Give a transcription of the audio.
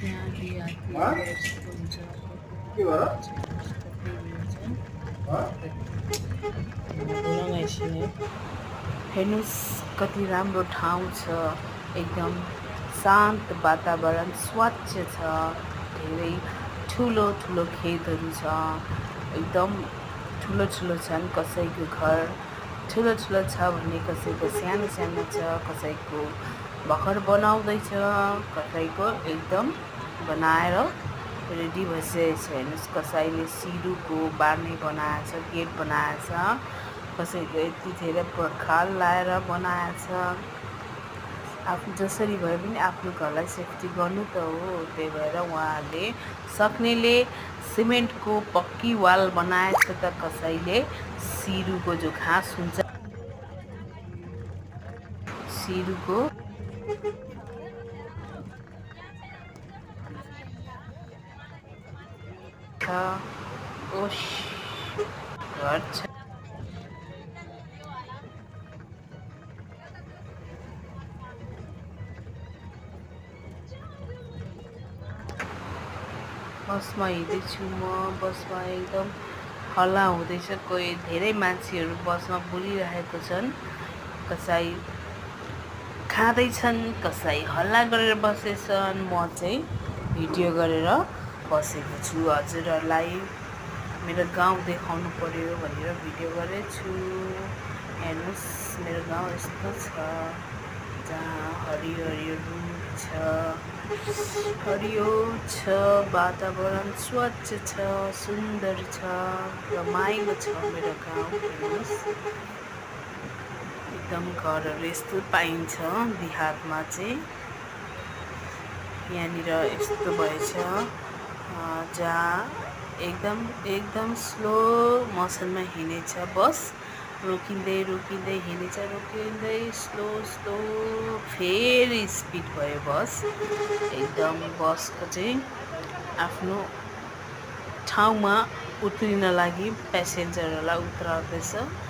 बस यहाँ बिहातिर यस्तो हुन्छ कति उयो छ लगाइसी है हेर्नुस् कति राम्रो ठाउँ छ एकदम शान्त वातावरण स्वच्छ छ धेरै ठुलो ठुलो खेतहरू छ एकदम ठुलो ठुलो छन् कसैको घर ठुलो ठुलो छ भने कसैको सानो सानो छ कसैको भर्खर बनाउँदैछ कसैको एकदम बनाएर रेडी भइसकेको छ हेर्नुस् कसैले सिरुको बार्ने बनाएछ गेट बनाएछ कसैको यति धेरै पर्खाल लाएर बनाएछ आफू जसरी भए पनि आफ्नो घरलाई सेफ्टी गर्नु त हो त्यही भएर उहाँहरूले सक्नेले सिमेन्टको पक्की वाल बनाएछ त कसैले सिरुको जो घाँस हुन्छ सिरुको घर छ बसमा हिँड्दैछु म बसमा एकदम हल्ला हुँदैछ कोही धेरै मान्छेहरू बसमा बोलिरहेको छन् कसै खाँदैछन् कसै हल्ला गरेर बसेछन् म चाहिँ भिडियो गरेर बसेको छु हजुरहरूलाई मेरो गाउँ देखाउनु पर्यो भनेर भिडियो गरेछु हेर्नुस् मेरो गाउँ यस्तो छ जहाँ हरियो हरियो रुख छ हरियो छ वातावरण स्वच्छ छ सुन्दर छ रमाइलो छ मेरो गाउँ हेर्नुस् एकदम घरहरू यस्तो पाइन्छ बिहारमा चाहिँ यहाँनिर यस्तो भएछ जहाँ एकदम स्लो मोसनमा हिँडेछ बस रोकिँदै रोकिँदै हिँडेछ रोकिँदै स्लो स्लो फेरि स्पिड भयो बस एकदम बसको चाहिँ आफ्नो ठाउँमा उत्रिन लागि प्यासेन्जरहरूलाई उत्राउँदैछ